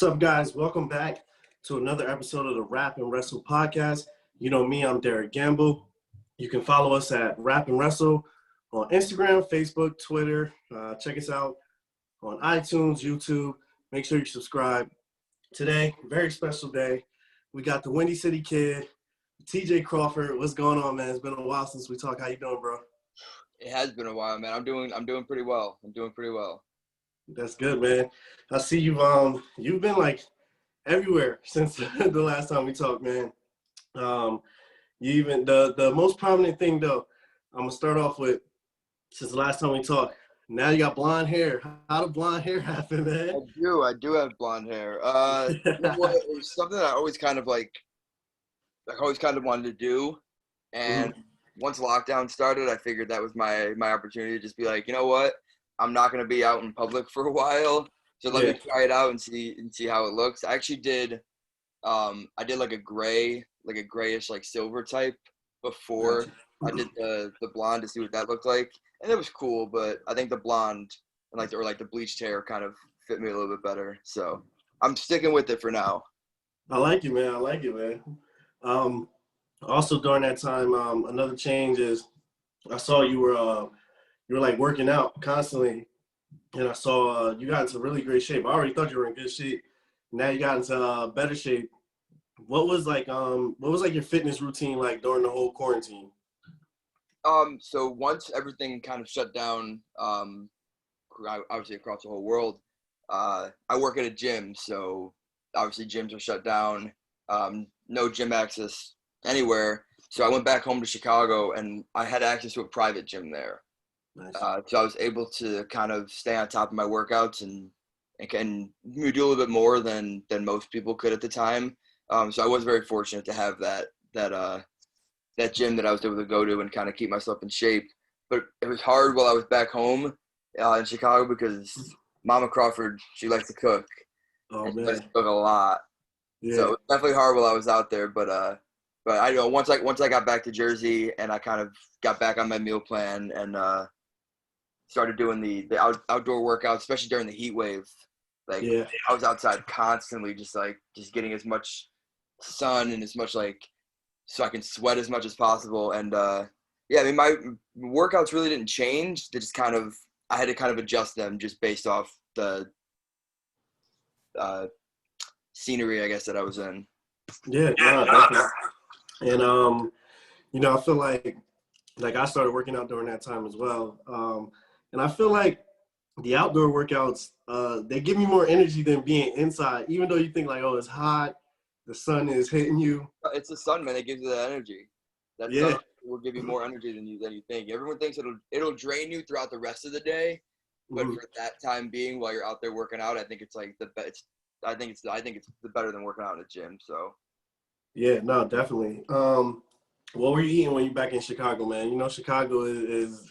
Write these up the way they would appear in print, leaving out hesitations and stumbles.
What's up, guys? Welcome back to another episode of the Rap and Wrestle podcast. You know me, I'm Derek Gamble. You can follow us at Rap and Wrestle on Instagram, Facebook, Twitter. Check us out on iTunes, YouTube. Make sure you subscribe. Today, very special day. We got the Windy City Kid, TJ Crawford. What's going on, man? It's been a while since we talked. How you doing, bro? It has been a while, man. I'm doing pretty well. That's good, man. I see you've been like everywhere since the last time we talked, man. You even the most prominent thing though, I'm gonna start off with, since the last time we talked. Now you got blonde hair. How did blonde hair happen, man? I do have blonde hair. You know what? It was something that I always kind of wanted to do, and once lockdown started, I figured that was my opportunity to just be like, you know what? I'm not gonna be out in public for a while, so let me try it out and see how it looks. I actually did, I did like a grayish like silver type before I did the blonde to see what that looked like, and it was cool. But I think the blonde and the bleached hair kind of fit me a little bit better, so I'm sticking with it for now. I like you, man. Also during that time, another change is I saw you were like working out constantly, and I saw you got into really great shape. I already thought you were in good shape. Now you got into better shape. What was your fitness routine like during the whole quarantine? So once everything kind of shut down, obviously across the whole world, I work at a gym, so obviously gyms are shut down. No gym access anywhere. So I went back home to Chicago, and I had access to a private gym there. Nice. So I was able to kind of stay on top of my workouts and can do a little bit more than most people could at the time. So I was very fortunate to have that gym that I was able to go to and kind of keep myself in shape. But it was hard while I was back home in Chicago because Mama Crawford, she likes to cook. Oh, and man. she likes to cook a lot. Yeah. So it was definitely hard while I was out there. But I know once I got back to Jersey and I kind of got back on my meal plan and started doing the outdoor workouts, especially during the heat wave. I was outside constantly, just getting as much sun and as much so I can sweat as much as possible. And I mean, my workouts really didn't change. They just I had to kind of adjust them just based off the scenery, I guess, that I was in. Yeah, no, definitely. And I feel like I started working out during that time as well. And I feel like the outdoor workouts, they give me more energy than being inside, even though you think like, oh, it's hot, the sun is hitting you. It's the sun, man. It gives you that energy. That sun will give you more energy than you think. Everyone thinks it'll drain you throughout the rest of the day, but for that time being, while you're out there working out, I think it's like the best. I think it's better than working out in a gym. So. Yeah, no, definitely. What were you eating when you back in Chicago, man? You know, Chicago is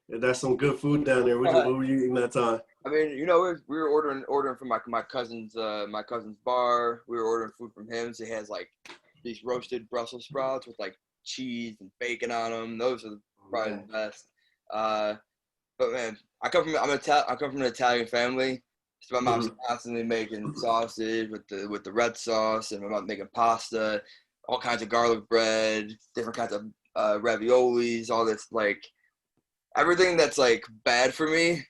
that's some good food down there. What were you eating that time? I mean, we were ordering from my cousin's bar. We were ordering food from him. So he has like these roasted Brussels sprouts with like cheese and bacon on them. Those are probably the best. But man, I come from an Italian family. So my mom's constantly making sausage with the red sauce, and my mom's making pasta, all kinds of garlic bread, different kinds of raviolis, all this everything that's like bad for me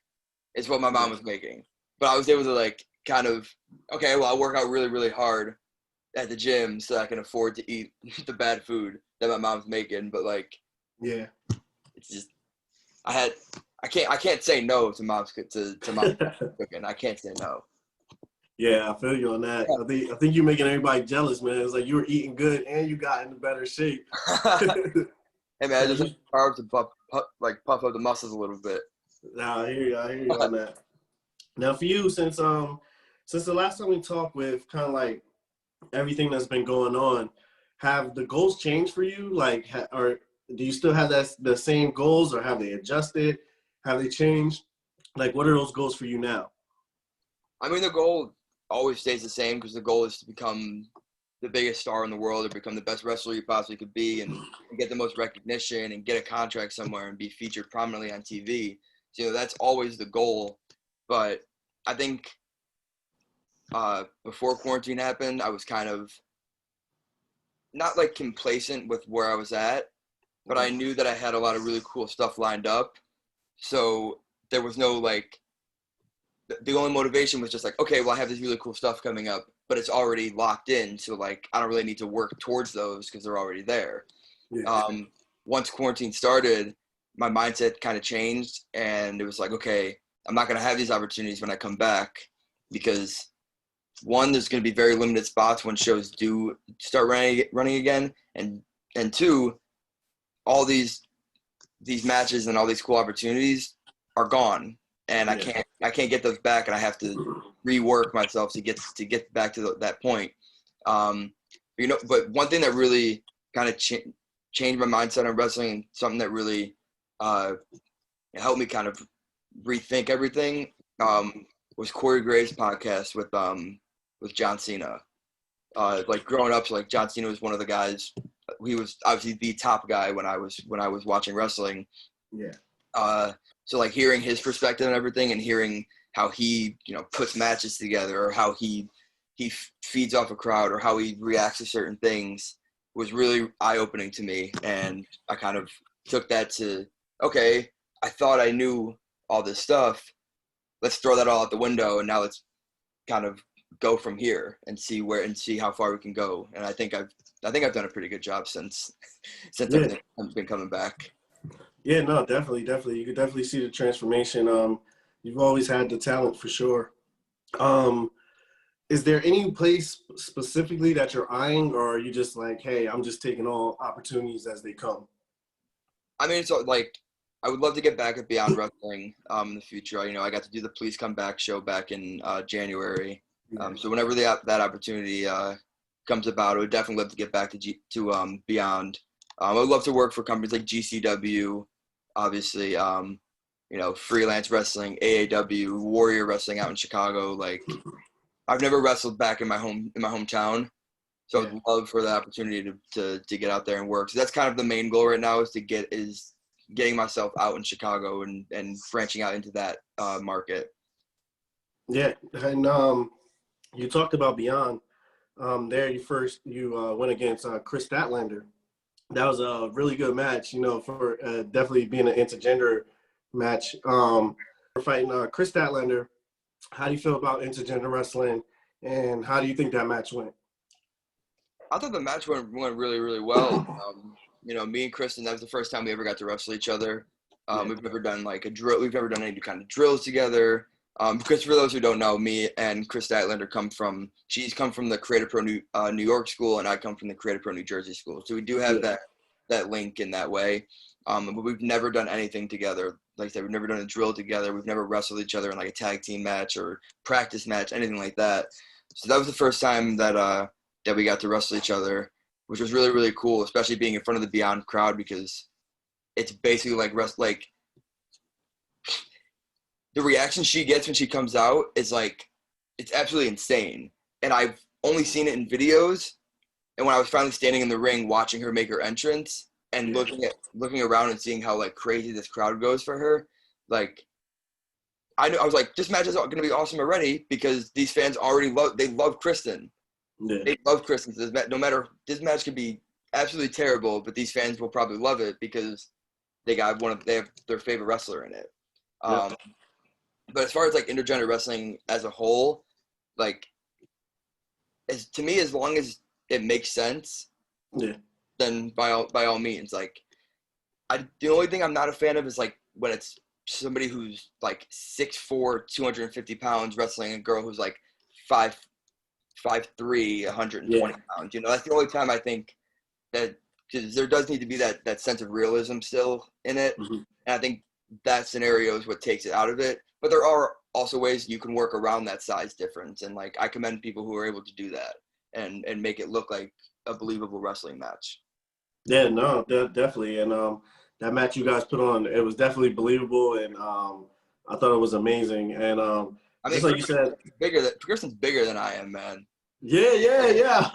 is what my mom was making. But I was able to I'll work out really, really hard at the gym so I can afford to eat the bad food that my mom's making. But it's just I can't say no to mom's cooking. I can't say no. Yeah, I feel you on that. I think you're making everybody jealous, man. It's like you were eating good and you got into better shape. Hey man, I just need carbs to puff up the muscles a little bit. Nah, I hear you on that. Now for you, since the last time we talked with kind of like everything that's been going on, have the goals changed for you? Or do you still have the same goals, or have they adjusted? Have they changed? Like, what are those goals for you now? I mean, the goal always stays the same because the goal is to become the biggest star in the world, or become the best wrestler you possibly could be, and get the most recognition and get a contract somewhere and be featured prominently on TV. So that's always the goal. But I think before quarantine happened, I was kind of not like complacent with where I was at, but I knew that I had a lot of really cool stuff lined up. So there was no like, the only motivation was just like, okay, well, I have this really cool stuff coming up, but it's already locked in. So like, I don't really need to work towards those because they're already there. Yeah. Once quarantine started, my mindset kind of changed, and it was like, okay, I'm not going to have these opportunities when I come back because one, there's going to be very limited spots when shows do start running again, and two, all these matches and all these cool opportunities are gone, and I can't get those back, and I have to rework myself to get back to that point. But one thing that really kind of changed my mindset on wrestling, and something that really helped me kind of rethink everything, was Corey Graves' podcast with John Cena. Like growing up, like John Cena was one of the guys. He was obviously the top guy when I was watching wrestling. Yeah. So like hearing his perspective and everything, and hearing how he puts matches together, or how he feeds off a crowd, or how he reacts to certain things, was really eye-opening to me. And I kind of took that to, okay, I thought I knew all this stuff. Let's throw that all out the window, and now let's kind of go from here and see how far we can go. And I think I've done a pretty good job since everything has been coming back. Yeah, no, definitely. You could definitely see the transformation. You've always had the talent for sure. Is there any place specifically that you're eyeing, or are you just like, hey, I'm just taking all opportunities as they come? I mean, it's like, I would love to get back at Beyond Wrestling in the future. I got to do the Please Come Back show back in January. So whenever that opportunity comes about, I would definitely love to get back to Beyond. I would love to work for companies like GCW, obviously, freelance wrestling, AAW, Warrior Wrestling out in Chicago. Like, I've never wrestled back in my hometown, so I'd love for the opportunity to get out there and work. So that's kind of the main goal right now, is getting myself out in Chicago and branching out into that market. Yeah, and you talked about Beyond. There you went against Kris Statlander. That was a really good match, for definitely being an intergender match. We're fighting Kris Statlander. How do you feel about intergender wrestling, and how do you think that match went? I thought the match went really, really well. Me and Kristen, that was the first time we ever got to wrestle each other. We've never done like a drill. We've never done any kind of drills together. Because for those who don't know, me and Kris Statlander she's come from the Creative Pro New York school, and I come from the Creative Pro New Jersey school. So we do have that link in that way. But we've never done anything together. Like I said, we've never done a drill together. We've never wrestled each other in like a tag team match or practice match, anything like that. So that was the first time that we got to wrestle each other, which was really, really cool, especially being in front of the Beyond crowd, because it's basically like the reaction she gets when she comes out is like, it's absolutely insane. And I've only seen it in videos. And when I was finally standing in the ring watching her make her entrance and looking around and seeing how like crazy this crowd goes for her, like, I was like, this match is going to be awesome already, because these fans already love Kristen. Yeah. They love Kristen. So no matter, this match could be absolutely terrible, but these fans will probably love it because they have their favorite wrestler in it. But as far as like intergender wrestling as a whole, like, to me, as long as it makes sense, then by all means, like, the only thing I'm not a fan of is like when it's somebody who's like 6'4", 250 pounds wrestling a girl who's like 5'3", 120 pounds. That's the only time I think that, because there does need to be that sense of realism still in it. Mm-hmm. And I think that scenario is what takes it out of it. But there are also ways you can work around that size difference. And like, I commend people who are able to do that and make it look like a believable wrestling match. Yeah, no, definitely. And that match you guys put on, it was definitely believable. And I thought it was amazing. And I mean, just like you said, Kristen's bigger than I am, man. Yeah.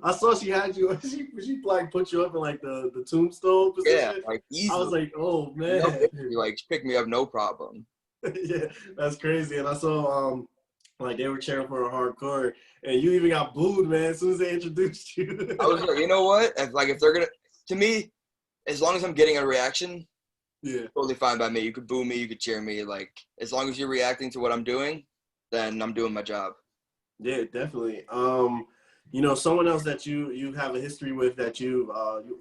I saw she had you. She like put you up in like the tombstone position. Yeah, like easily. I was like, oh man, like pick me up, no problem. Yeah, that's crazy. And I saw Like they were cheering for a hardcore, and you even got booed, man, as soon as they introduced you. I was like, you know what? If they're gonna, to me, as long as I'm getting a reaction, Yeah. totally fine by me. You could boo me, you could cheer me. Like as long as you're reacting to what I'm doing, then I'm doing my job. Yeah, definitely. You know, someone else that you have a history with that you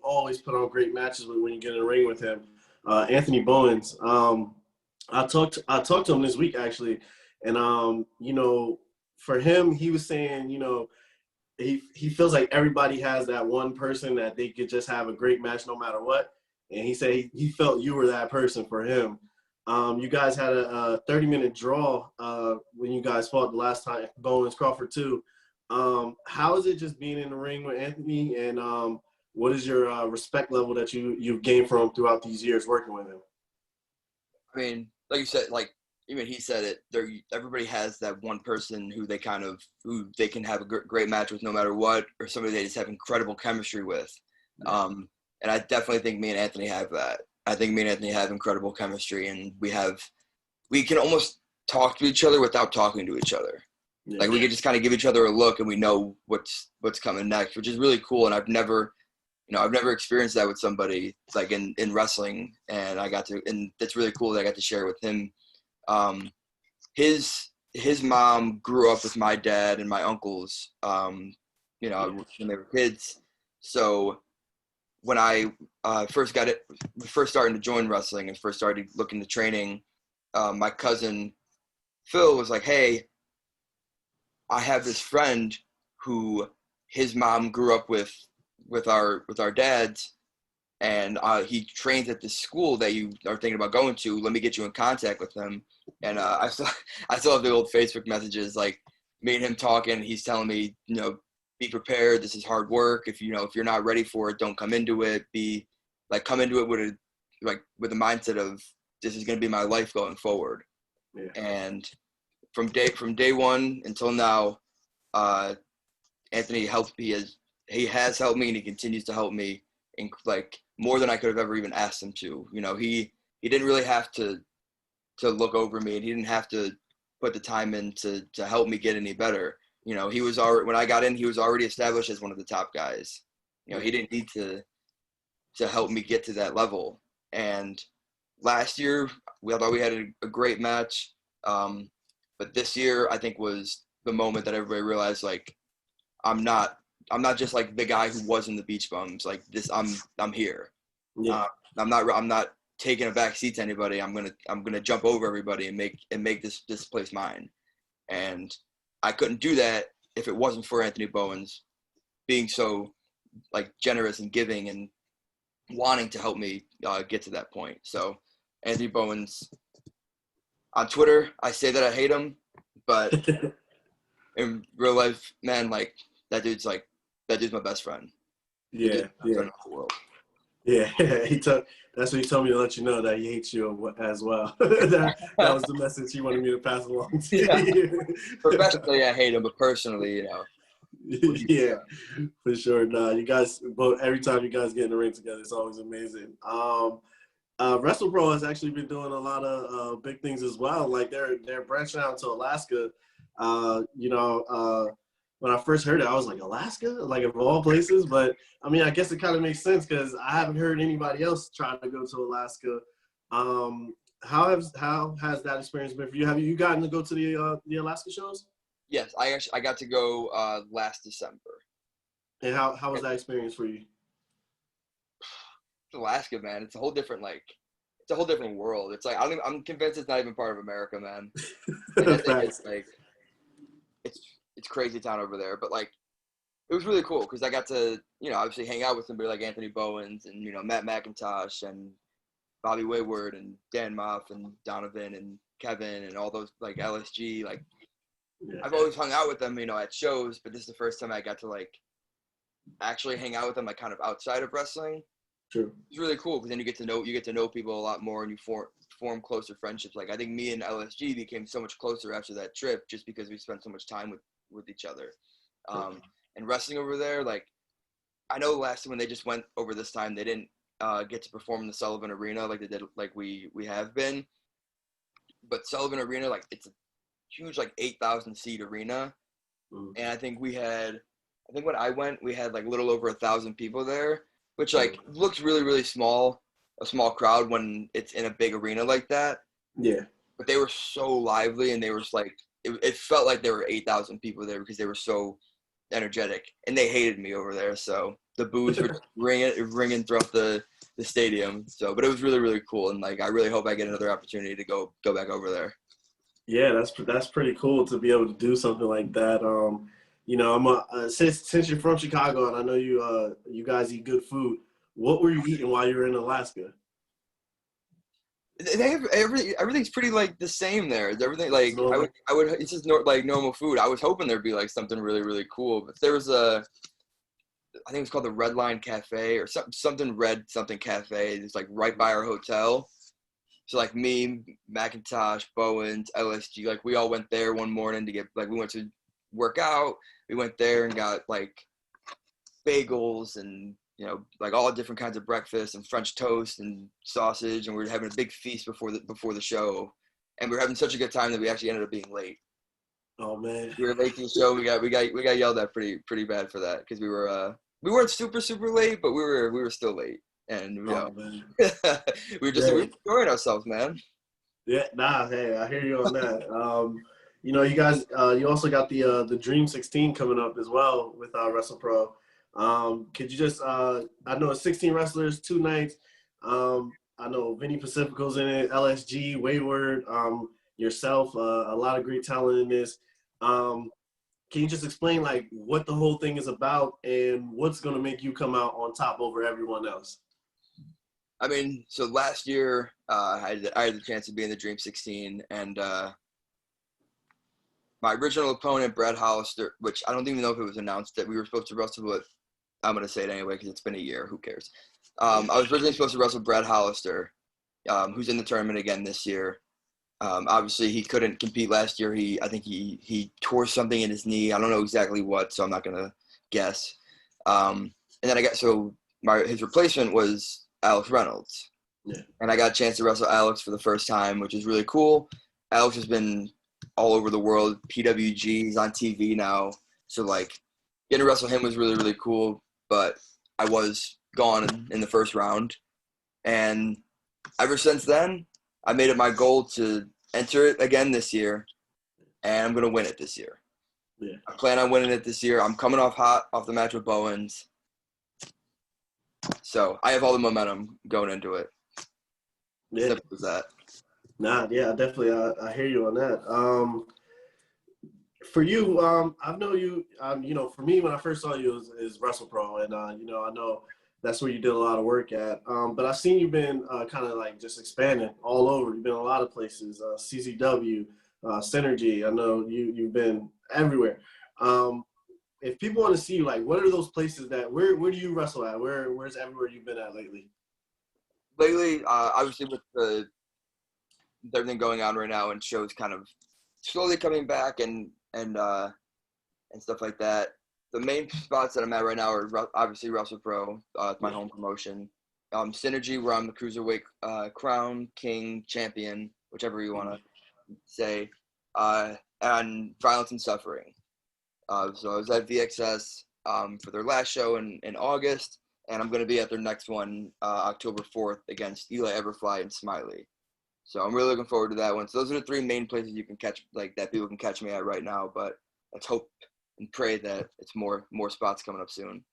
always put on great matches with when you get in the ring with him, Anthony Bowens. I talked to him this week actually, and you know, for him, he was saying, you know, he feels like everybody has that one person that they could just have a great match no matter what, and he said he felt you were that person for him. You guys had a 30-minute draw when you guys fought the last time, Bowens Crawford too. How is it just being in the ring with Anthony, and what is your respect level that you've gained from him throughout these years working with him? I mean, like you said, like even he said it. Everybody has that one person who they can have a great match with no matter what, or somebody they just have incredible chemistry with. And I definitely think me and Anthony have that. I think me and Anthony have incredible chemistry, and we can almost talk to each other without talking to each other. Yeah. Like we can just kind of give each other a look, and we know what's coming next, which is really cool. And I've never experienced that with somebody like in wrestling, and that's really cool that I got to share with him. His mom grew up with my dad and my uncles, when they were kids. So when I first started to join wrestling and first started looking to training, my cousin Phil was like, "Hey, I have this friend who his mom grew up with our dads, and he trains at this school that you are thinking about going to. Let me get you in contact with him." And I still have the old Facebook messages, like me and him talking. He's telling me, you know, be prepared. This is hard work. If you're not ready for it, don't come into it. Come into it with a mindset of this is going to be my life going forward. Yeah. And from day one until now, Anthony helped me. He has helped me, and he continues to help me in like more than I could have ever even asked him to. You know, he didn't really have to look over me, and he didn't have to put the time in to help me get any better. You know, when I got in, he was already established as one of the top guys. You know, he didn't need to help me get to that level. And last year, I thought we had a great match. But this year, I think was the moment that everybody realized, like, I'm not just like the guy who was in the Beach Bums. Like this, I'm here. Yeah. I'm not taking a back seat to anybody. I'm gonna jump over everybody and make this place mine. And I couldn't do that if it wasn't for Anthony Bowens being so like generous and giving and wanting to help me get to that point. So Anthony Bowens, on Twitter, I say that I hate him, but in real life, man, like that dude's my best friend. Yeah. Yeah. In the world. Yeah, that's what he told me to let you know that he hates you as well. that was the message he wanted me to pass along to you. Professionally, I hate him, but personally, you know. Yeah, for sure. Nah, you guys, both every time you guys get in the ring together, it's always amazing. Wrestle Pro has actually been doing a lot of big things as well. Like they're branching out to Alaska. When I first heard it, I was like, Alaska, like of all places. But I mean, I guess it kind of makes sense because I haven't heard anybody else try to go to Alaska. How has that experience been for you? Have you gotten to go to the Alaska shows? Yes, I got to go last December. And how was that experience for you? Alaska, man, it's a whole different world. It's like I'm convinced it's not even part of America, man. And I think it's like it's crazy town over there, but like it was really cool because I got to, you know, obviously hang out with somebody like Anthony Bowens and, you know, Matt McIntosh and Bobby Wayward and Dan Moff and Donovan and Kevin and all those like LSG. Like yeah. I've always hung out with them, you know, at shows, but this is the first time I got to like actually hang out with them like kind of outside of wrestling. True. It's really cool because then you get to know people a lot more and you form closer friendships. Like I think me and LSG became so much closer after that trip just because we spent so much time with each other. And wrestling over there, like I know last time when they just went over this time, they didn't get to perform in the Sullivan Arena like they did, like we have been. But Sullivan Arena, like it's a huge like 8,000 seat arena, Mm. and I think when I went, we had like a little over 1,000 people there, which like looks really really small, a small crowd when it's in a big arena like that. Yeah. But they were so lively, and they were just like it felt like there were 8,000 people there because they were so energetic, and they hated me over there. So the boos were ringing throughout the stadium. So, but it was really really cool, and like I really hope I get another opportunity to go back over there. Yeah, that's pretty cool to be able to do something like that. You know, since you're from Chicago, and I know you guys eat good food. What were you eating while you were in Alaska? They have everything's pretty like the same there. Everything like So, I would it's just like normal food. I was hoping there'd be like something really really cool, but there was I think it's called the Red Line Cafe or something Red something Cafe. It's like right by our hotel. So like me, Macintosh, Bowens, LSG, like we all went there one morning to get like we went to work out. We went there and got like bagels and like all different kinds of breakfast and French toast and sausage, and we were having a big feast before the show, and we were having such a good time that we actually ended up being late. oh man, We were late to the show. We got yelled at pretty bad for that because we weren't super late, but we were still late, and oh man, we were enjoying ourselves, man. yeah. Nah, hey, I hear you on that. You know, you guys, you also got the Dream 16 coming up as well with Wrestle Pro. Could you just, I know it's 16 wrestlers, 2 nights. I know Vinny Pacifico's in it, LSG, Wayward, yourself, a lot of great talent in this. Can you just explain like what the whole thing is about and what's going to make you come out on top over everyone else? I mean, so last year I had the chance to be in the Dream 16, and my original opponent, Brad Hollister, which I don't even know if it was announced that we were supposed to wrestle, but I'm going to say it anyway because it's been a year. Who cares? I was originally supposed to wrestle Brad Hollister, who's in the tournament again this year. Obviously, he couldn't compete last year. I think he tore something in his knee. I don't know exactly what, so I'm not going to guess. And then his replacement was Alex Reynolds. Yeah. And I got a chance to wrestle Alex for the first time, which is really cool. Alex has been all over the world, PWG, he's on TV now. So, like, getting to wrestle him was really, really cool. But I was gone in the first round. And ever since then, I made it my goal to enter it again this year. And I'm going to win it this year. Yeah. I plan on winning it this year. I'm coming off hot off the match with Bowens. So I have all the momentum going into it. Yeah. Simple as that. Nah, yeah, definitely. I hear you on that. For you, I know you. You know, for me, when I first saw you, is Wrestle Pro, and you know, I know that's where you did a lot of work at. But I've seen you've been kind of like just expanding all over. You've been a lot of places. CZW, Synergy. I know you've been everywhere. If people want to see you, like, what are those places where do you wrestle at? Where's everywhere you've been at lately? Lately, obviously with everything going on right now and shows kind of slowly coming back and stuff like that. The main spots that I'm at right now are obviously Wrestle Pro, my home promotion. Synergy, where I'm the cruiserweight crown, king, champion, whichever you want to say, and Violence and Suffering. So I was at VXS for their last show in August, and I'm going to be at their next one October 4th against Eli Everfly and Smiley. So I'm really looking forward to that one. So those are the 3 main places you can catch, like, that people can catch me at right now. But let's hope and pray that it's more spots coming up soon.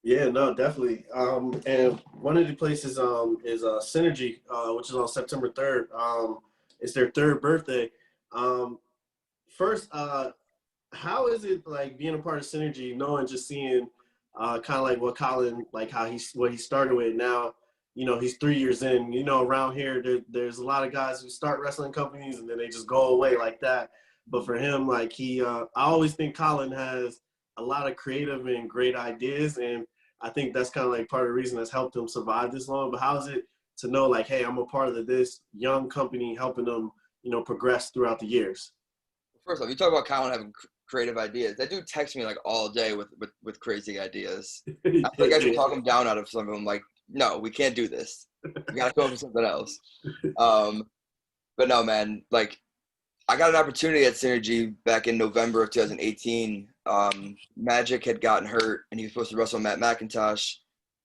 Yeah, no, definitely. And one of the places is Synergy, which is on September 3rd. It's their 3rd birthday. First, how is it like being a part of Synergy, knowing, just seeing kind of like what Colin, like what he started with now? You know, he's 3 years in. You know, around here, there's a lot of guys who start wrestling companies and then they just go away like that. But for him, like I always think Colin has a lot of creative and great ideas, and I think that's kind of like part of the reason that's helped him survive this long. But how is it to know, like, hey, I'm a part of this young company, helping them, you know, progress throughout the years? First off, you talk about Colin having creative ideas. That dude texts me like all day with crazy ideas. I feel like I should talk him down out of some of them. Like, no, we can't do this. We gotta come up with something else. But no, man, like, I got an opportunity at Synergy back in November of 2018. Magic had gotten hurt, and he was supposed to wrestle Matt McIntosh.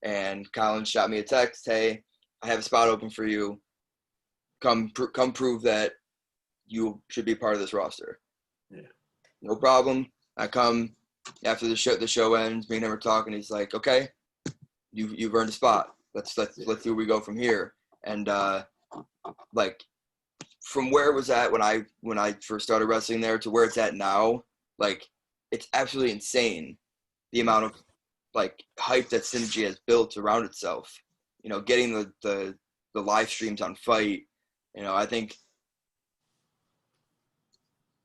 And Colin shot me a text, "Hey, I have a spot open for you. Come prove that you should be part of this roster." Yeah. No problem. I come after the show ends. Me and him are talking. He's like, "Okay, you've earned a spot. Let's see where we go from here." And like, from where it was at when I first started wrestling there to where it's at now, like, it's absolutely insane the amount of like hype that Synergy has built around itself. You know, getting the live streams on Fight. You know, I think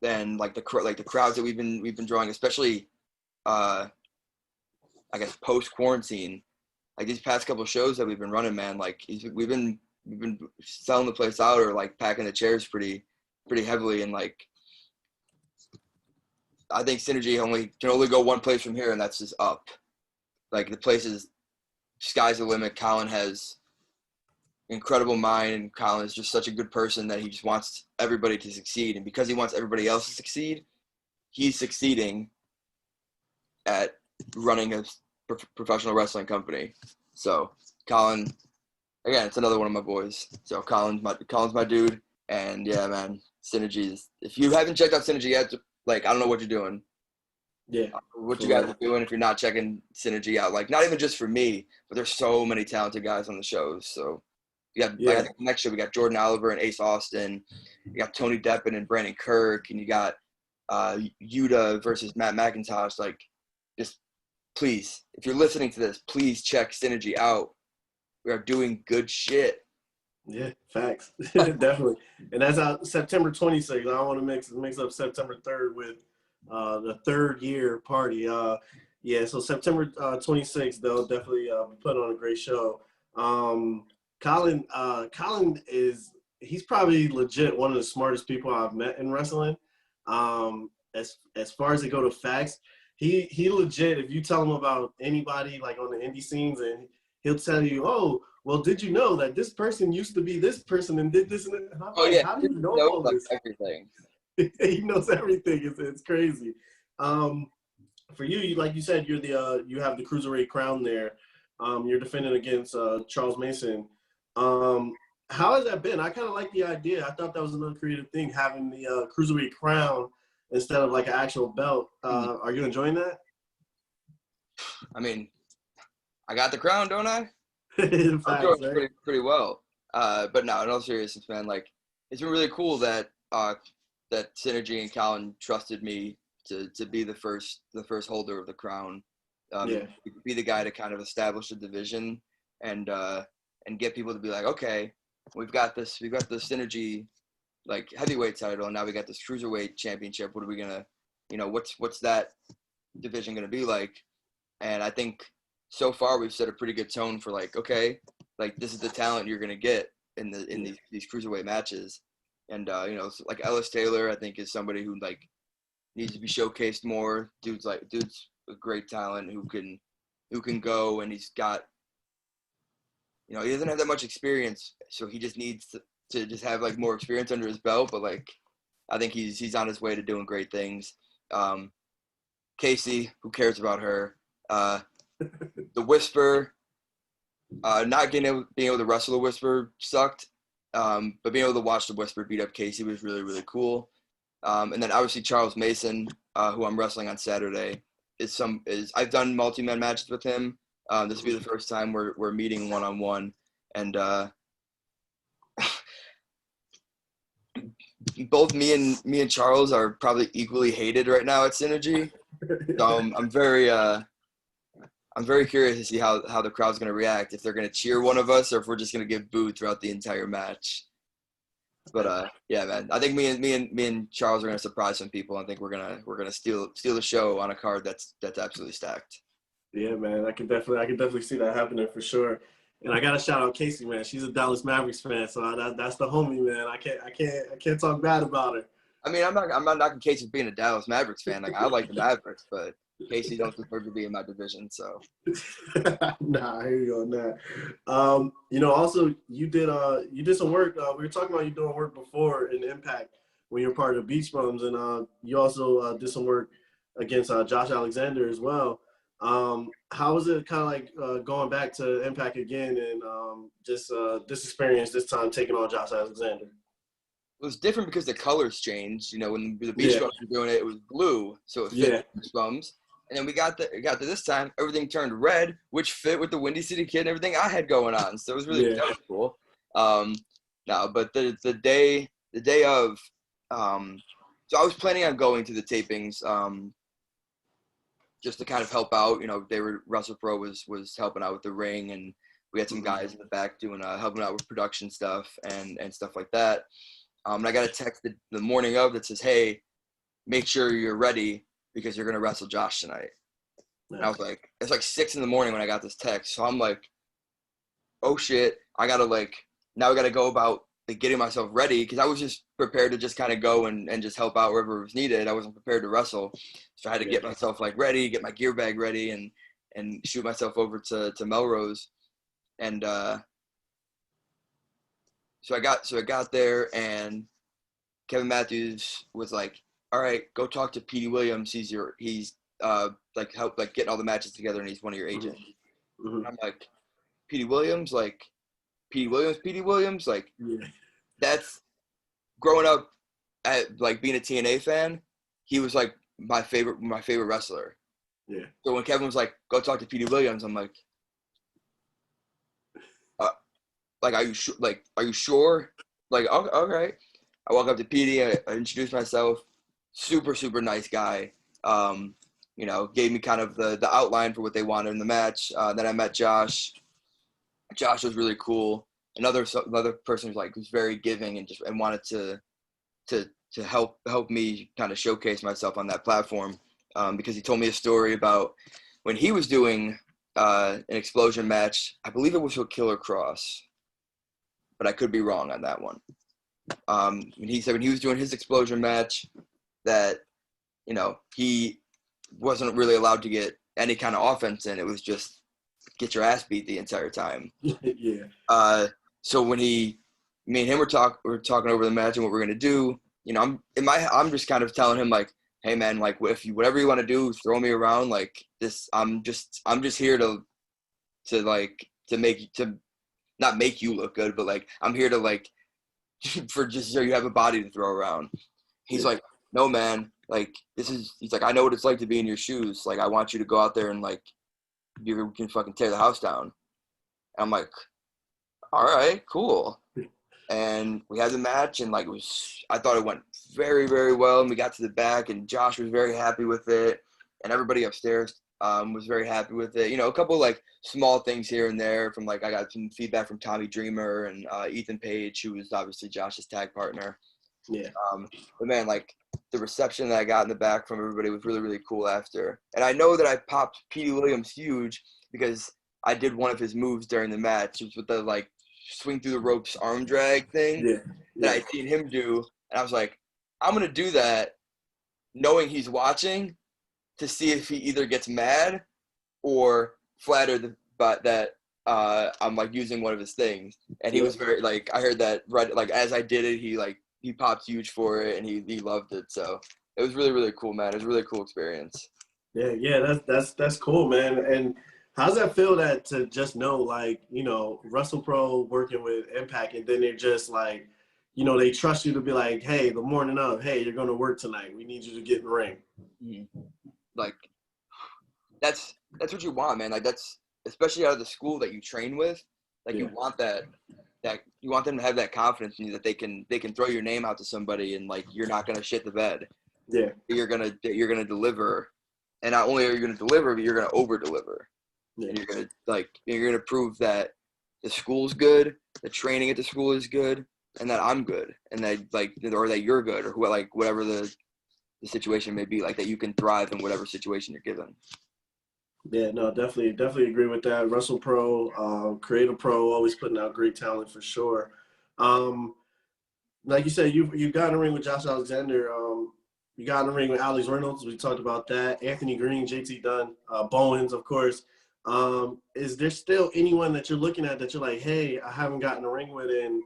then like the crowds that we've been drawing, especially I guess post quarantine, like these past couple of shows that we've been running, man, like we've been selling the place out or like packing the chairs pretty heavily, and like I think Synergy can only go one place from here, and that's just up. Like the place is sky's the limit. Colin has incredible mind, and Colin is just such a good person that he just wants everybody to succeed, and because he wants everybody else to succeed, he's succeeding at running a professional wrestling company. So Colin, again, it's another one of my boys. So Colin's my dude, and yeah, man, Synergy is, if you haven't checked out Synergy yet, like, I don't know what you're doing. Yeah. What you guys are doing if you're not checking Synergy out. Like, not even just for me, but there's so many talented guys on the shows. So you got, like, I think next year we got Jordan Oliver and Ace Austin. You got Tony Deppen and Brandon Kirk, and you got Yuta versus Matt McIntosh. Like, just please, if you're listening to this, please check Synergy out. We are doing good shit. Yeah, facts. Definitely. And that's out September 26th. I don't want to mix up September 3rd with the third year party. Yeah, so September 26th, they'll definitely be putting on a great show. Colin he's probably legit one of the smartest people I've met in wrestling. As far as they go to facts, he legit, if you tell him about anybody like on the indie scenes, and he'll tell you, "Oh, well, did you know that this person used to be this person and did this and that?" And I'm like, yeah, how do you know all this? Everything. He knows everything. It's crazy. For you, like you said, you're you have the cruiserweight crown there. You're defending against Charles Mason. How has that been? I kind of like the idea. I thought that was another creative thing, having the cruiserweight crown instead of like an actual belt. Are you enjoying that? I mean, I got the crown, don't I? Facts, I'm doing pretty well. But no, in all seriousness, man, like, it's been really cool that that Synergy and Colin trusted me to be the first holder of the crown. Be the guy to kind of establish the division and get people to be like, okay, we've got the Synergy like heavyweight title, and now we got this cruiserweight championship. What are we gonna, what's that division gonna be like? And I think so far we've set a pretty good tone for like, okay, like this is the talent you're gonna get in these cruiserweight matches. And like Ellis Taylor, I think, is somebody who like needs to be showcased more. Dude's a great talent who can go, and he's got, he doesn't have that much experience, so he just needs to just have like more experience under his belt. But like, I think he's on his way to doing great things. Casey, who cares about her? The Whisper, not being able to wrestle the Whisper sucked, but being able to watch the Whisper beat up Casey was really, really cool. And then obviously Charles Mason, who I'm wrestling on Saturday, I've done multi-man matches with him. This will be the first time we're meeting one-on-one, and both me and Charles are probably equally hated right now at Synergy. So I'm very curious to see how the crowd's going to react, if they're going to cheer one of us or if we're just going to get booed throughout the entire match. But yeah, man, I think me and Charles are going to surprise some people. I think we're gonna steal the show on a card that's absolutely stacked. Yeah, man, I can definitely see that happening for sure. And I gotta shout out Casey, man. She's a Dallas Mavericks fan, so that's the homie, man. I can't talk bad about her. I mean, I'm not knocking Casey for being a Dallas Mavericks fan. Like, I like the Mavericks, but Casey don't deserve to be in my division. So, nah, I hear you on that. Also, you did some work. We were talking about you doing work before in Impact when you're part of the Beach Bums, and you also did some work against Josh Alexander as well. How was it kind of like going back to Impact again and just this experience this time taking on Josh Alexander? It was different because the colors changed. You know, when the Beach Bums were doing it, it was blue, so it fit the Beach Bums. And then we got to this time, everything turned red, which fit with the Windy City Kid and everything I had going on. So it was really that was cool. No, but the day of, so I was planning on going to the tapings, just to kind of help out. You know, Wrestle Pro was helping out with the ring, and we had some guys in the back doing helping out with production stuff and stuff like that. And I got a text the morning of that says, "Hey, make sure you're ready because you're gonna wrestle Josh tonight." And I was like, it's like 6 a.m. when I got this text. So I'm like, oh shit, now I gotta go about getting myself ready, because I was just prepared to just kind of go and just help out wherever was needed. I wasn't prepared to wrestle, so I had to get myself ready, get my gear bag ready, and shoot myself over to Melrose. And so I got there, and Kevin Matthews was like, all right, go talk to Petey Williams. He's help getting all the matches together, and he's one of your agents. Mm-hmm. I'm like, Petey Williams, that's growing up at being a TNA fan. He was like my favorite wrestler. Yeah. So when Kevin was like, go talk to Petey Williams, I'm like, are you sure? Are you sure? Okay. I walk up to Petey. I introduce myself. Super, super nice guy. You know, gave me kind of the outline for what they wanted in the match. Then I met Josh. Josh was really cool. Another person who's very giving and wanted to help me kind of showcase myself on that platform, because he told me a story about when he was doing an Explosion match. I believe it was with Killer Cross, but I could be wrong on that one. He said when he was doing his Explosion match that, you know, he wasn't really allowed to get any kind of offense in. It was just get your ass beat the entire time. Yeah. So when me and him were talking over the match and what we're gonna do, you know, I'm just kind of telling him like, hey man, whatever you want to do, throw me around like this. I'm just here to not make you look good, but I'm here to for just so you have a body to throw around. He's like, no man, he's like, I know what it's like to be in your shoes. I want you to go out there and you can fucking tear the house down. And I'm like, all right, cool. And we had the match, and I thought it went very, very well. And we got to the back, and Josh was very happy with it, and everybody upstairs was very happy with it. You know, a couple small things here and there from I got some feedback from Tommy Dreamer and Ethan Page, who was obviously Josh's tag partner. Yeah. But man, the reception that I got in the back from everybody was really, really cool after. And I know that I popped Petey Williams huge because I did one of his moves during the match. It was with the swing through the ropes arm drag thing that I seen him do. And I was like, I'm going to do that knowing he's watching to see if he either gets mad or flattered that I'm using one of his things. And he was very I heard that right as I did it, he popped huge for it, and he loved it. So it was really, really cool, man. It was a really cool experience. Yeah, that's cool, man. And how's that feel to just know, you know, Wrestle Pro working with Impact, and then they're just you know, they trust you to be hey, the morning of, hey, you're going to work tonight. We need you to get in the ring. Mm-hmm. That's what you want, man. That's especially out of the school that you train with. You want that you want them to have that confidence in you that they can throw your name out to somebody and you're not gonna shit the bed. Yeah. You're gonna deliver, and not only are you gonna deliver, but you're gonna over deliver. Yeah. And you're gonna prove that the school's good, the training at the school is good, and that I'm good, and that or that you're good, or whatever the situation may be, that you can thrive in whatever situation you're given. Yeah, no, definitely agree with that. Wrestle Pro, Creative Pro, always putting out great talent for sure. Like you said, you got in the ring with Josh Alexander. You got in the ring with Alex Reynolds. We talked about that. Anthony Green, JT Dunn, Bowens, of course. Is there still anyone that you're looking at that you're hey, I haven't gotten in the ring with, and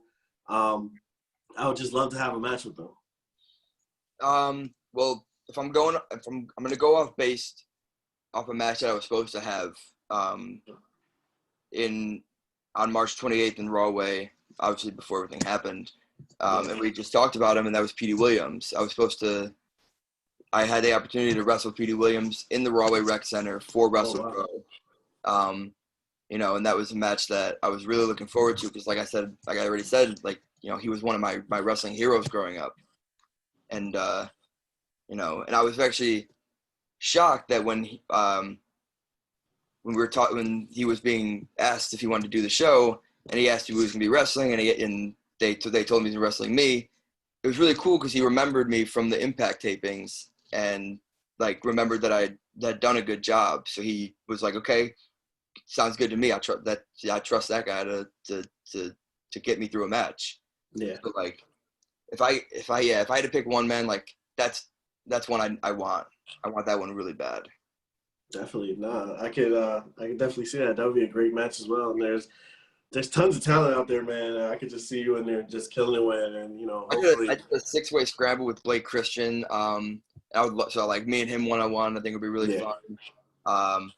I would just love to have a match with them? Well, I'm gonna go off based off a match that I was supposed to have on March 28th in Rawway, obviously before everything happened. And we just talked about him, and that was Petey Williams. I had the opportunity to wrestle Petey Williams in the Rawway Rec Center for Wrestle Pro. And that was a match that I was really looking forward to because, like I already said, he was one of my wrestling heroes growing up. And, and I was actually shocked that when he was being asked if he wanted to do the show, and he asked who was going to be wrestling, and they told him he was wrestling me. It was really cool because he remembered me from the Impact tapings and remembered that I had done a good job. So he was like, okay, sounds good to me. I trust that guy to get me through a match. Yeah. So if I had to pick one man, that's one I want. I want that one really bad. Definitely. I could definitely see that. That would be a great match as well. And there's tons of talent out there, man. I could just see you in there just killing it with, and hopefully. I did a 6-way scramble with Blake Christian. Me and him 1-on-1. I think it'd be really fun.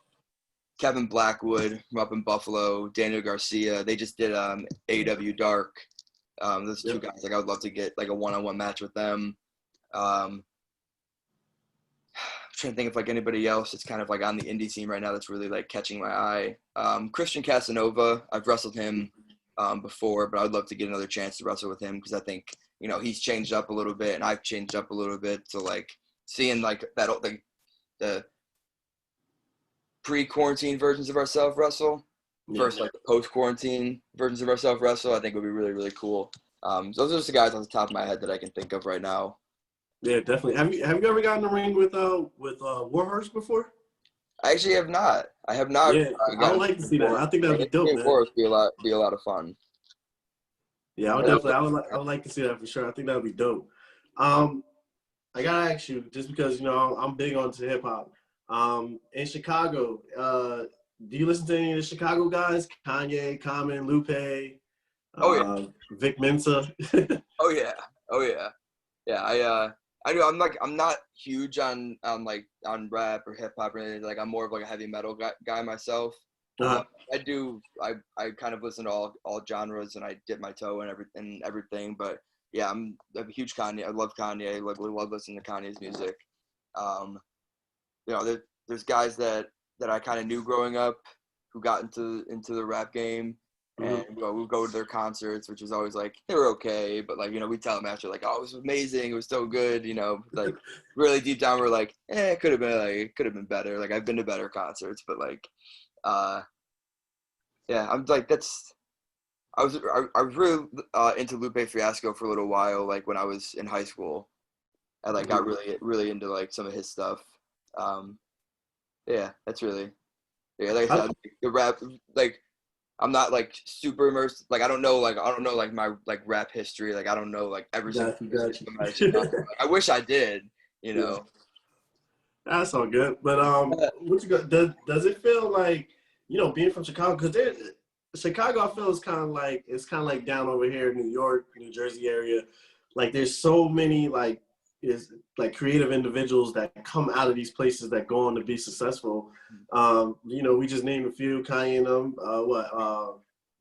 Kevin Blackwood from up in Buffalo, Daniel Garcia. They just did AEW Dark. Those two guys. I would love to get a 1-on-1 match with them. I'm trying to think of anybody else that's kind of on the indie scene right now that's really catching my eye. Christian Casanova, I've wrestled him before, but I would love to get another chance to wrestle with him because I think he's changed up a little bit and I've changed up a little bit. So seeing the pre-quarantine versions of ourselves wrestle versus the post-quarantine versions of ourselves wrestle, I think would be really, really cool. Those are just the guys on the top of my head that I can think of right now. Yeah, definitely. Have you ever gotten in the ring with Warhorse before? I actually have not. I have not. Yeah, I would like to see that. I think that would be dope, man. Warhorse be a lot of fun. Yeah, I would like to see that for sure. I think that would be dope. I gotta ask you, just because I'm big onto hip hop. In Chicago, do you listen to any of the Chicago guys? Kanye, Common, Lupe, Vic Mensa. Oh yeah. Yeah, I do. I'm not huge on rap or hip hop or anything. I'm more of a heavy metal guy myself. I kind of listen to all genres and I dip my toe in everything. But yeah, I'm a huge Kanye. I love Kanye. I love listening to Kanye's music. There's guys that I kind of knew growing up who got into the rap game. And we go to their concerts, which is always they were okay, but we tell them after oh, it was amazing, it was so good, really deep down we're it could have been better. I've been to better concerts, but I'm I was really into Lupe Fiasco for a little while, when I was in high school. I got really into some of his stuff. That's really I said, the rap I'm not super immersed. I don't know my rap history. I don't know every single thing. I wish I did, Yeah. That's all good. But what you got? Does it feel being from Chicago? Because Chicago, I feel is kind of like down over here in New York, New Jersey area. There's so many creative individuals that come out of these places that go on to be successful. We just named a few, Kanye and them.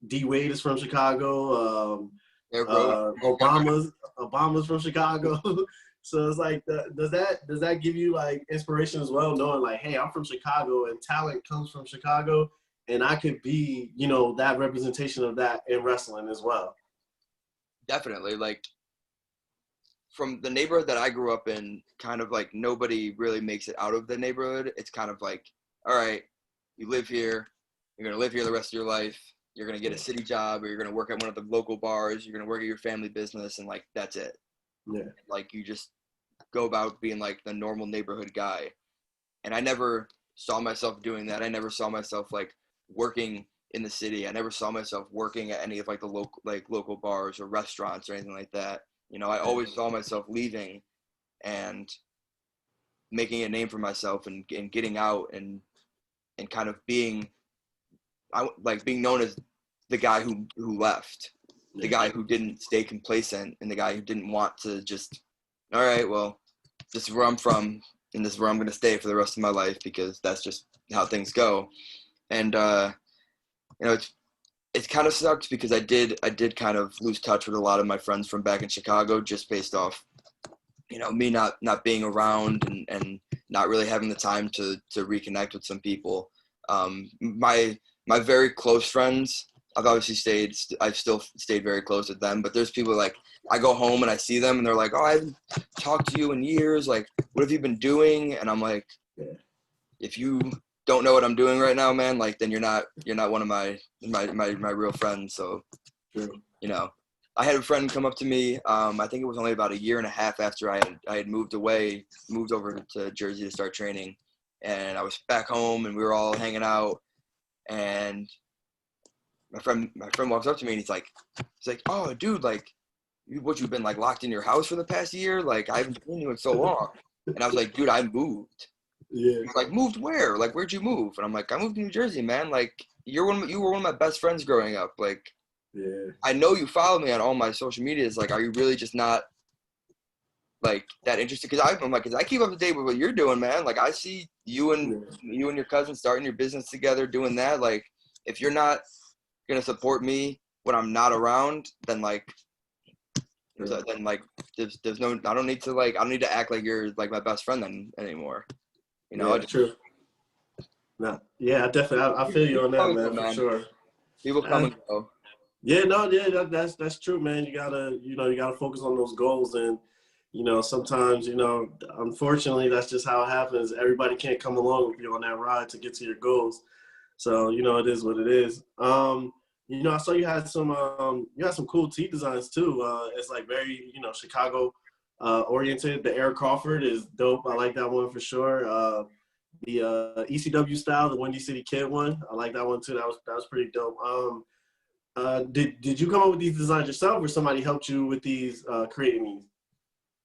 D Wade is from Chicago. Obama's from Chicago. So it's does that give you inspiration as well, knowing hey, I'm from Chicago and talent comes from Chicago, and I could be that representation of that in wrestling as well. Definitely. From the neighborhood that I grew up in, kind of nobody really makes it out of the neighborhood. It's kind of all right, you live here, you're going to live here the rest of your life. You're going to get a city job, or you're going to work at one of the local bars. You're going to work at your family business, and that's it. Yeah. You just go about being the normal neighborhood guy. And I never saw myself doing that. I never saw myself working in the city. I never saw myself working at any of the local bars or restaurants or anything like that. I always saw myself leaving and making a name for myself and getting out and kind of being known as the guy who left, the guy who didn't stay complacent, and the guy who didn't want to just, all right, well, this is where I'm from, and this is where I'm going to stay for the rest of my life because that's just how things go. And it kind of sucked because I did kind of lose touch with a lot of my friends from back in Chicago just based off, me not being around and not really having the time to reconnect with some people. My very close friends, I've still stayed very close with them, but there's people like I go home and I see them and they're like, oh, I haven't talked to you in years. Like, what have you been doing? And I'm like, if you don't know what I'm doing right now, man, like then you're not one of my real friends. So, I had a friend come up to me. I think it was only about a year and a half after I had moved over to Jersey to start training, and I was back home and we were all hanging out, and my friend walks up to me and he's like, oh, dude, like, you've been like locked in your house for the past year? Like, I haven't seen you in so long. And I was like, dude, I moved. Yeah. He's like, moved where? Like, where'd you move? And I'm like, I moved to New Jersey, man. Like, you were one of my best friends growing up. Like, yeah. I know you follow me on all my social medias. Like, are you really just not like that interested? Because I'm like, I keep up to date with what you're doing, man. Like, I see you and your cousin starting your business together, doing that. Like, if you're not gonna support me when I'm not around, then there's no, I don't need to act like you're like my best friend then anymore. True. No, yeah, I definitely, I feel you on that, man, for sure. People come and go. Yeah, that's true, man. You gotta focus on those goals, and sometimes, unfortunately, that's just how it happens. Everybody can't come along with you on that ride to get to your goals. So, it is what it is. I saw you had some cool tee designs too. It's like very, Chicago oriented. The Eric Crawford is dope. I like that one for sure. The ECW style, the Windy City Kid one, I like that one too. That was pretty dope. Did you come up with these designs yourself, or somebody helped you with these creating these?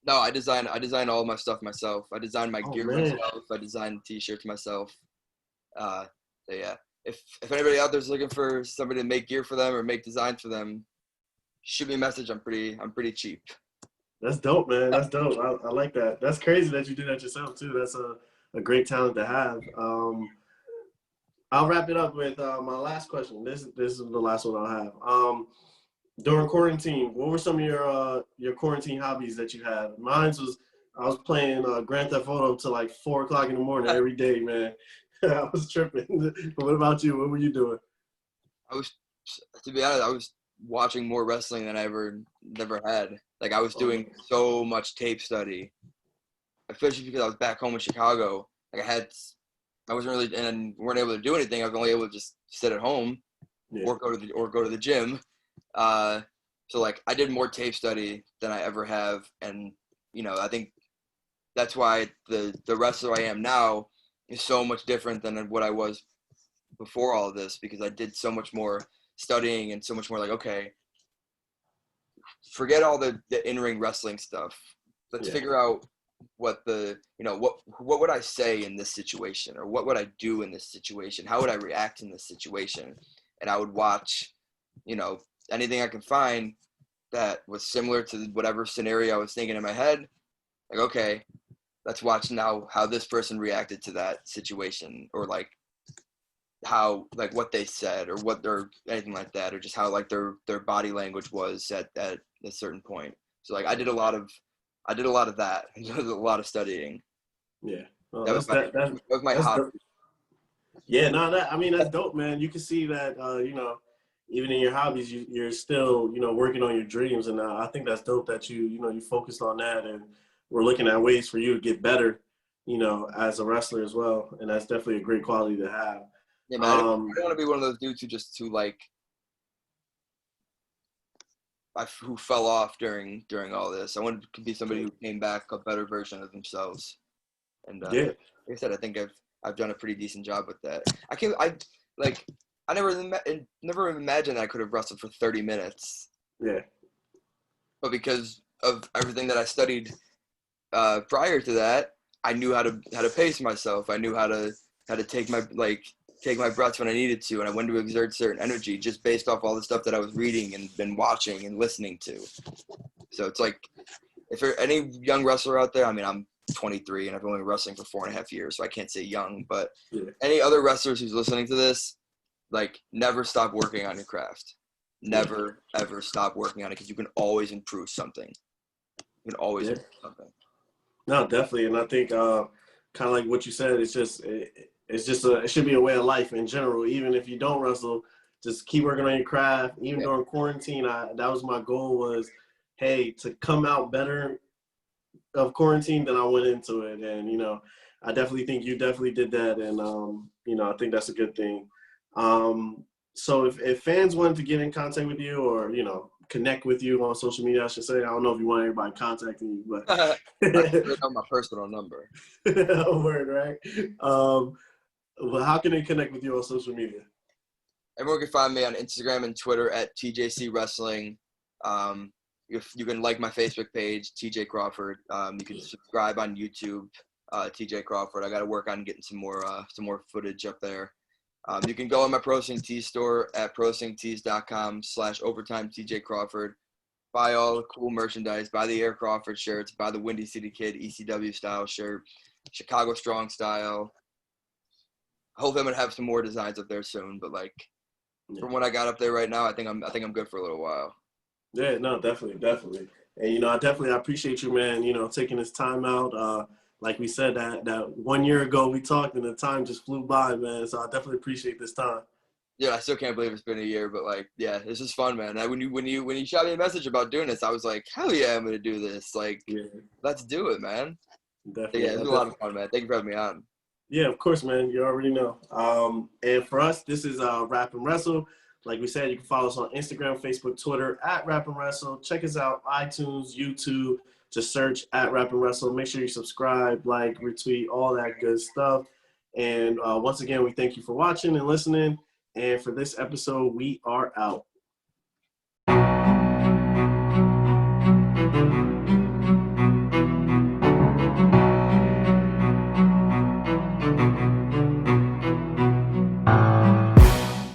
No, I designed all of my stuff myself. I designed my gear myself. I designed T-shirts myself. So yeah, if anybody out there's looking for somebody to make gear for them or make designs for them, shoot me a message. I'm pretty cheap. That's dope, man. That's dope. I like that. That's crazy that you did that yourself too. That's a great talent to have. I'll wrap it up with my last question. This is the last one I'll have. During quarantine, what were some of your quarantine hobbies that you had? Mine was, I was playing Grand Theft Auto till like 4 o'clock in the morning every day, man. I was tripping. But what about you? What were you doing? To be honest, I was watching more wrestling than I never had. Like, I was doing so much tape study, especially because I was back home in Chicago. Like, I wasn't really, and weren't able to do anything. I was only able to just sit at home or go to the gym. So like, I did more tape study than I ever have, and I think that's why the wrestler I am now is so much different than what I was before all of this, because I did so much more studying and so much more like, okay, forget all the in-ring wrestling stuff. Let's figure out what what would I say in this situation, or what would I do in this situation? How would I react in this situation? And I would watch, anything I can find that was similar to whatever scenario I was thinking in my head. Like, okay, let's watch now how this person reacted to that situation, or like how, like, what they said, or anything like that, or just how like their body language was at a certain point. So like, I did a lot of that. A lot of studying. Yeah, that was my hobby. Dope. Yeah, no, that's dope, man. You can see that, even in your hobbies, you're still, working on your dreams, and I think that's dope that you focused on that, and we're looking at ways for you to get better, as a wrestler as well, and that's definitely a great quality to have. Yeah, man. I don't want to be one of those dudes who fell off during all this. I wanted to be somebody who came back a better version of themselves. And like I said, I think I've done a pretty decent job with that. I never imagined I could have wrestled for 30 minutes. Yeah. But because of everything that I studied prior to that, I knew how to pace myself. I knew how to take my breaths when I needed to, and I wanted to exert certain energy just based off all the stuff that I was reading and been watching and listening to. So it's like, if there any young wrestler out there, I'm 23 and I've only been wrestling for 4.5 years, so I can't say young. But Yeah. any other wrestlers who's listening to this, like, never stop working on your craft. Never, ever stop working on it, because you can always improve something. You can always improve something. No, definitely. And I think kind of like what you said, it should be a way of life in general. Even if you don't wrestle, just keep working on your craft. Even during quarantine, that was my goal, was, hey, to come out better of quarantine than I went into it. And, you know, I definitely think you definitely did that. And, you know, I think that's a good thing. So if fans wanted to get in contact with you, or, you know, connect with you on social media, I should say, I don't know if you want everybody contacting you, but I can on my personal number. Word, right? Well, how can they connect with you on social media? Everyone can find me on Instagram and Twitter at TJC Wrestling. You can like my Facebook page, TJ Crawford. You can subscribe on YouTube, TJ Crawford. I got to work on getting some more footage up there. You can go on my Pro Wrestling Tees store at ProWrestlingTees.com/overtime TJ Crawford. Buy all the cool merchandise. Buy the Air Crawford shirts. Buy the Windy City Kid ECW style shirt, Chicago Strong style. Hopefully I'm gonna have some more designs up there soon. But like, from what I got up there right now, I think I'm good for a little while. Yeah, no, definitely. And, you know, I appreciate you, man, you know, taking this time out. Like we said, that 1 year ago we talked and the time just flew by, man. So I definitely appreciate this time. Yeah, I still can't believe it's been a year, but like, yeah, this is fun, man. When you shot me a message about doing this, I was like, hell yeah, I'm gonna do this. Like, let's do it, man. Definitely. Yeah, it was a lot of fun, man. Thank you for having me on. Yeah, of course, man. You already know. And for us, this is Rap and Wrestle. Like we said, you can follow us on Instagram, Facebook, Twitter at Rap and Wrestle. Check us out, iTunes, YouTube. Just search at Rap and Wrestle. Make sure you subscribe, like, retweet, all that good stuff. And once again, we thank you for watching and listening. And for this episode, we are out.